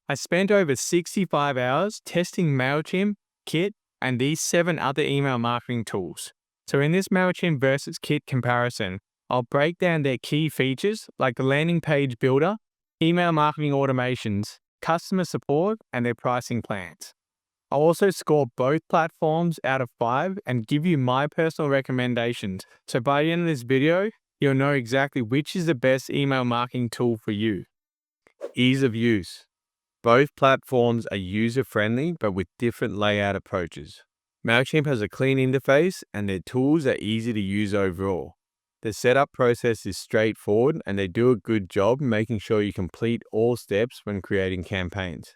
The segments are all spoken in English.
I spent over 65 hours testing Mailchimp, Kit, and these 7 other email marketing tools. So in this Mailchimp versus Kit comparison, I'll break down their key features like the landing page builder, email marketing automations, customer support, and their pricing plans. I'll also score both platforms out of 5 and give you my personal recommendations. So by the end of this video, you'll know exactly which is the best email marketing tool for you. Ease of use. Both platforms are user-friendly but with different layout approaches. Mailchimp has a clean interface and their tools are easy to use overall. The setup process is straightforward and they do a good job making sure you complete all steps when creating campaigns.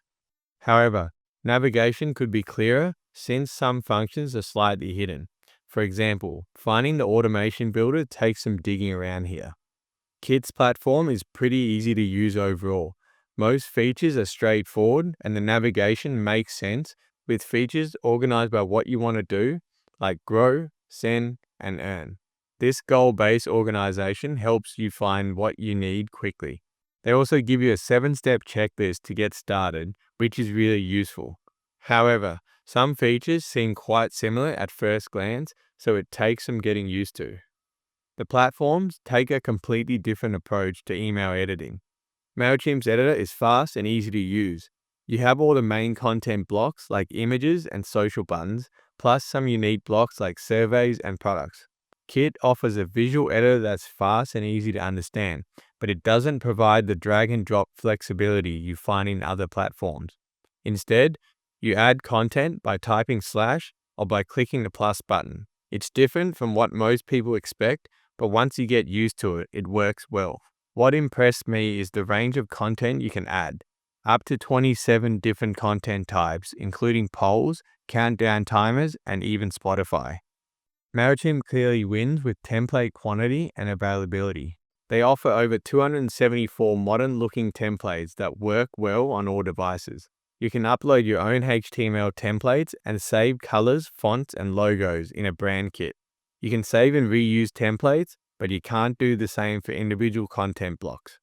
However, navigation could be clearer since some functions are slightly hidden. For example, finding the automation builder takes some digging around here. Kit's platform is pretty easy to use overall. Most features are straightforward and the navigation makes sense with features organized by what you want to do, like grow, send, and earn. This goal-based organization helps you find what you need quickly. They also give you a 7-step checklist to get started, which is really useful. However, some features seem quite similar at first glance, so it takes some getting used to. The platforms take a completely different approach to email editing. Mailchimp's editor is fast and easy to use. You have all the main content blocks like images and social buttons, plus some unique blocks like surveys and products. Kit offers a visual editor that's fast and easy to understand, but it doesn't provide the drag and drop flexibility you find in other platforms. Instead, you add content by typing / or by clicking the plus button. It's different from what most people expect, but once you get used to it, it works well. What impressed me is the range of content you can add. Up to 27 different content types, including polls, countdown timers, and even Spotify. Mailchimp clearly wins with template quantity and availability. They offer over 274 modern-looking templates that work well on all devices. You can upload your own HTML templates and save colors, fonts, and logos in a brand kit. You can save and reuse templates, but you can't do the same for individual content blocks.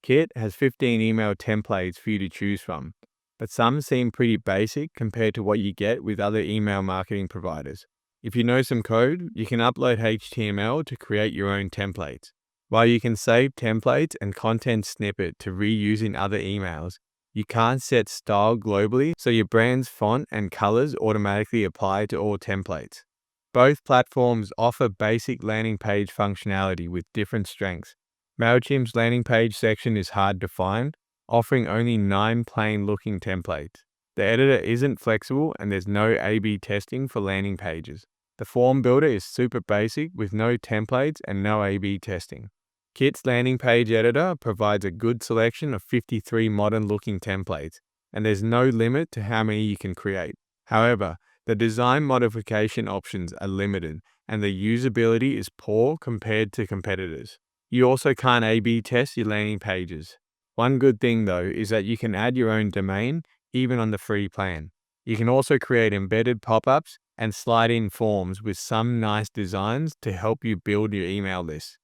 Kit has 15 email templates for you to choose from, but some seem pretty basic compared to what you get with other email marketing providers. If you know some code, you can upload HTML to create your own templates. While you can save templates and content snippet to reuse in other emails, you can't set style globally, so your brand's font and colors automatically apply to all templates. Both platforms offer basic landing page functionality with different strengths. Mailchimp's landing page section is hard to find, offering only 9 plain-looking templates. The editor isn't flexible and there's no A/B testing for landing pages. The form builder is super basic with no templates and no A/B testing. Kit's landing page editor provides a good selection of 53 modern-looking templates, and there's no limit to how many you can create. However, the design modification options are limited, and the usability is poor compared to competitors. You also can't A/B test your landing pages. One good thing though is that you can add your own domain, even on the free plan. You can also create embedded pop-ups and slide in forms with some nice designs to help you build your email list.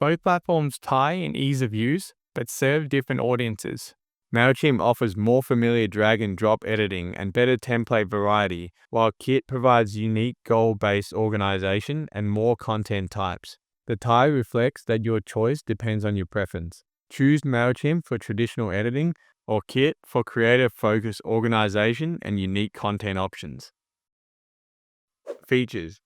Both platforms tie in ease of use, but serve different audiences. Mailchimp offers more familiar drag and drop editing and better template variety, while Kit provides unique goal-based organization and more content types. The tie reflects that your choice depends on your preference. Choose Mailchimp for traditional editing or Kit for creative-focused organization and unique content options. Features.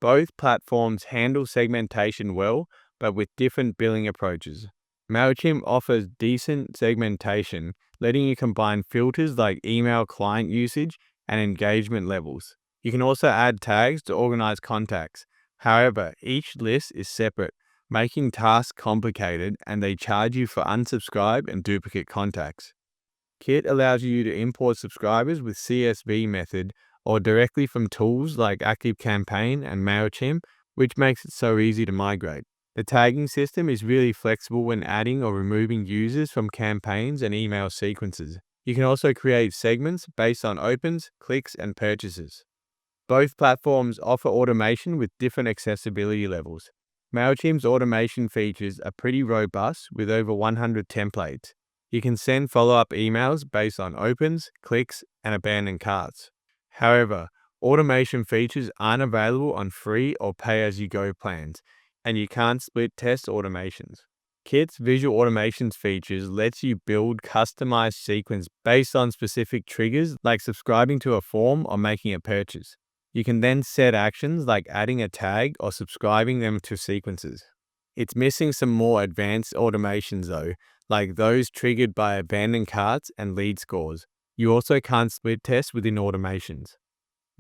Both platforms handle segmentation well, but with different billing approaches. Mailchimp offers decent segmentation, letting you combine filters like email client usage and engagement levels. You can also add tags to organize contacts. However, each list is separate, making tasks complicated, and they charge you for unsubscribe and duplicate contacts. Kit allows you to import subscribers with CSV method or directly from tools like ActiveCampaign and Mailchimp, which makes it so easy to migrate. The tagging system is really flexible when adding or removing users from campaigns and email sequences. You can also create segments based on opens, clicks, and purchases. Both platforms offer automation with different accessibility levels. Mailchimp's automation features are pretty robust with over 100 templates. You can send follow-up emails based on opens, clicks, and abandoned carts. However, automation features aren't available on free or pay-as-you-go plans, and you can't split test automations. Kit's visual automations features lets you build customized sequence based on specific triggers like subscribing to a form or making a purchase. You can then set actions like adding a tag or subscribing them to sequences. It's missing some more advanced automations though, like those triggered by abandoned carts and lead scores. You also can't split test within automations.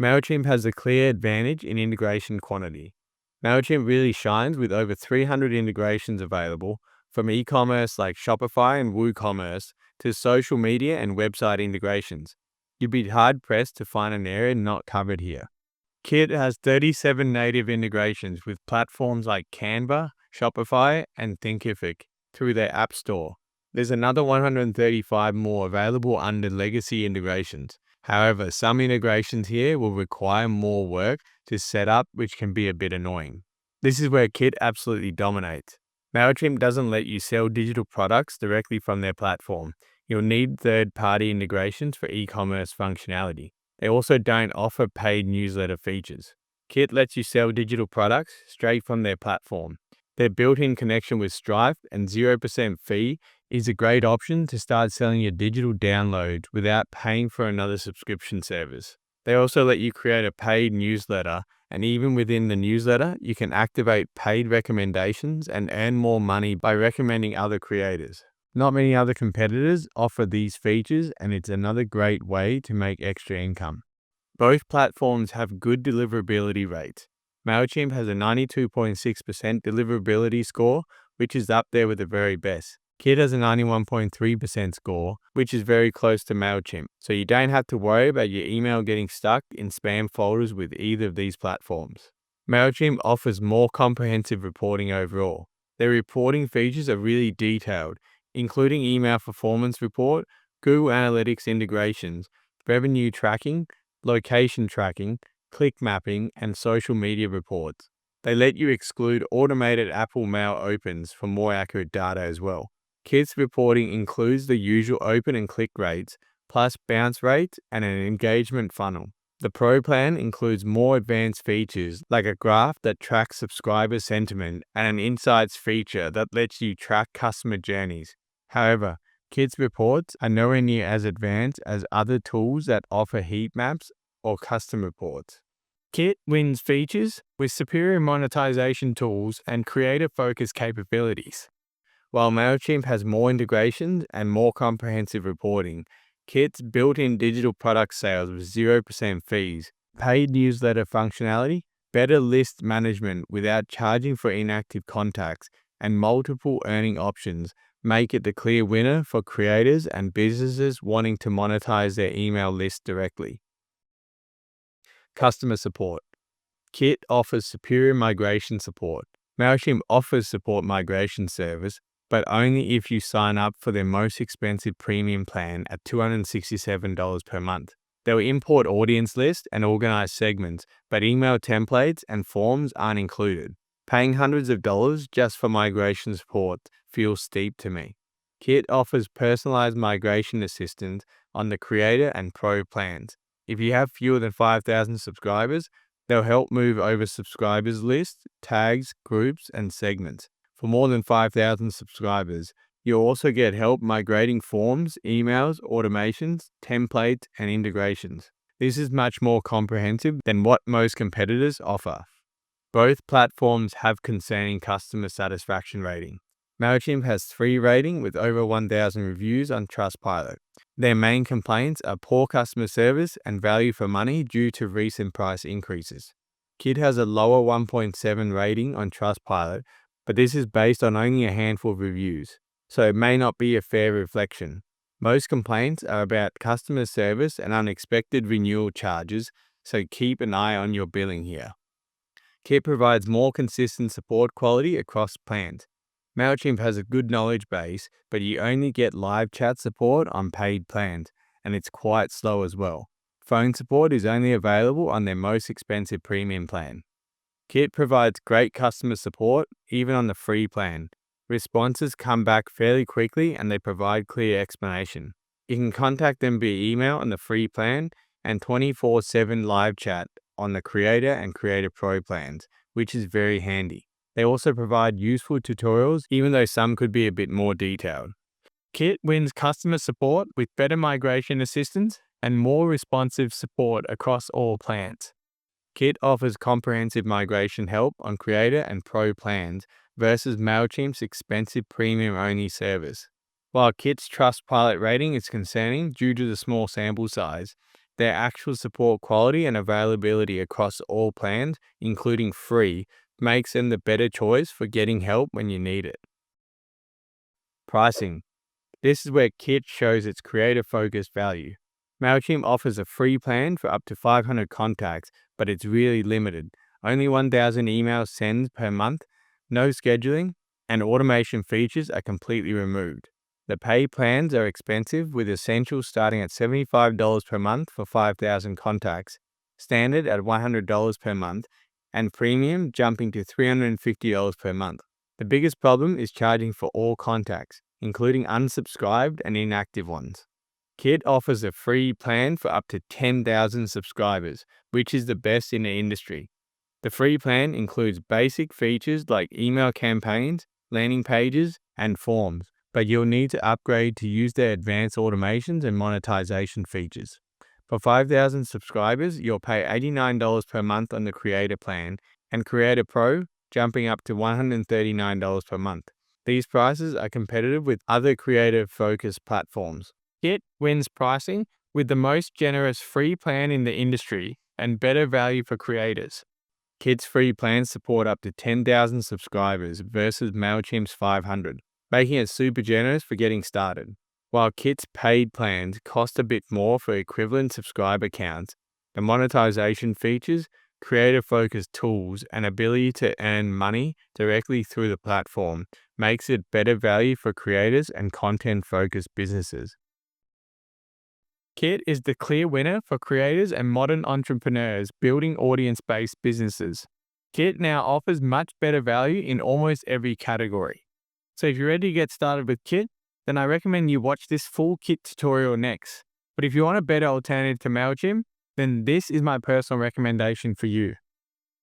Mailchimp has a clear advantage in integration quantity. Mailchimp really shines with over 300 integrations available, from e-commerce like Shopify and WooCommerce to social media and website integrations. You'd be hard-pressed to find an area not covered here. Kit has 37 native integrations with platforms like Canva, Shopify, and Thinkific through their App Store. There's another 135 more available under legacy integrations. However, some integrations here will require more work to set up, which can be a bit annoying. This is where Kit absolutely dominates. Mailchimp doesn't let you sell digital products directly from their platform. You'll need third-party integrations for e-commerce functionality. They also don't offer paid newsletter features. Kit lets you sell digital products straight from their platform. Their built-in connection with Stripe and 0% fee is a great option to start selling your digital downloads without paying for another subscription service. They also let you create a paid newsletter, and even within the newsletter, you can activate paid recommendations and earn more money by recommending other creators. Not many other competitors offer these features, and it's another great way to make extra income. Both platforms have good deliverability rates. Mailchimp has a 92.6% deliverability score, which is up there with the very best. Kit has a 91.3% score, which is very close to Mailchimp, so you don't have to worry about your email getting stuck in spam folders with either of these platforms. Mailchimp offers more comprehensive reporting overall. Their reporting features are really detailed, including email performance report, Google Analytics integrations, revenue tracking, location tracking, click mapping, and social media reports. They let you exclude automated Apple Mail opens for more accurate data as well. Kit's reporting includes the usual open and click rates, plus bounce rates and an engagement funnel. The Pro plan includes more advanced features like a graph that tracks subscriber sentiment and an insights feature that lets you track customer journeys. However, Kit's reports are nowhere near as advanced as other tools that offer heat maps or custom reports. Kit wins features with superior monetization tools and creator-focused capabilities. While Mailchimp has more integrations and more comprehensive reporting, Kit's built-in digital product sales with 0% fees, paid newsletter functionality, better list management without charging for inactive contacts, and multiple earning options make it the clear winner for creators and businesses wanting to monetize their email list directly. Customer support. Kit offers superior migration support. Mailchimp offers support migration service, but only if you sign up for their most expensive premium plan at $267 per month. They'll import audience lists and organize segments, but email templates and forms aren't included. Paying hundreds of dollars just for migration support feels steep to me. Kit offers personalized migration assistance on the Creator and Pro plans. If you have fewer than 5,000 subscribers, they'll help move over subscribers lists, tags, groups, and segments. For more than 5,000 subscribers, you'll also get help migrating forms, emails, automations, templates, and integrations. This is much more comprehensive than what most competitors offer. Both platforms have concerning customer satisfaction rating. Mailchimp has 3 rating with over 1,000 reviews on Trustpilot. Their main complaints are poor customer service and value for money due to recent price increases. Kit has a lower 1.7 rating on Trustpilot, but this is based on only a handful of reviews, so it may not be a fair reflection. Most complaints are about customer service and unexpected renewal charges, so keep an eye on your billing here. Kit provides more consistent support quality across plans. Mailchimp has a good knowledge base, but you only get live chat support on paid plans, and it's quite slow as well. Phone support is only available on their most expensive premium plan. Kit provides great customer support, even on the free plan. Responses come back fairly quickly and they provide clear explanation. You can contact them via email on the free plan and 24/7 live chat on the Creator and Creator Pro plans, which is very handy. They also provide useful tutorials, even though some could be a bit more detailed. Kit wins customer support with better migration assistance and more responsive support across all plans. Kit offers comprehensive migration help on Creator and Pro plans versus Mailchimp's expensive premium-only service. While Kit's Trustpilot rating is concerning due to the small sample size, their actual support quality and availability across all plans, including free, makes them the better choice for getting help when you need it. Pricing. This is where Kit shows its creator-focused value. Mailchimp offers a free plan for up to 500 contacts, but it's really limited. Only 1,000 emails sent per month, no scheduling, and automation features are completely removed. The pay plans are expensive, with Essentials starting at $75 per month for 5,000 contacts, Standard at $100 per month, and Premium jumping to $350 per month. The biggest problem is charging for all contacts, including unsubscribed and inactive ones. Kit offers a free plan for up to 10,000 subscribers, which is the best in the industry. The free plan includes basic features like email campaigns, landing pages, and forms, but you'll need to upgrade to use their advanced automations and monetization features. For 5,000 subscribers, you'll pay $89 per month on the Creator plan, and Creator Pro jumping up to $139 per month. These prices are competitive with other creative-focused platforms. Kit wins pricing with the most generous free plan in the industry and better value for creators. Kit's free plans support up to 10,000 subscribers versus Mailchimp's 500, making it super generous for getting started. While Kit's paid plans cost a bit more for equivalent subscriber counts, the monetization features, creator-focused tools, and ability to earn money directly through the platform makes it better value for creators and content-focused businesses. Kit is the clear winner for creators and modern entrepreneurs building audience-based businesses. Kit now offers much better value in almost every category. So if you're ready to get started with Kit, then I recommend you watch this full Kit tutorial next. But if you want a better alternative to Mailchimp, then this is my personal recommendation for you.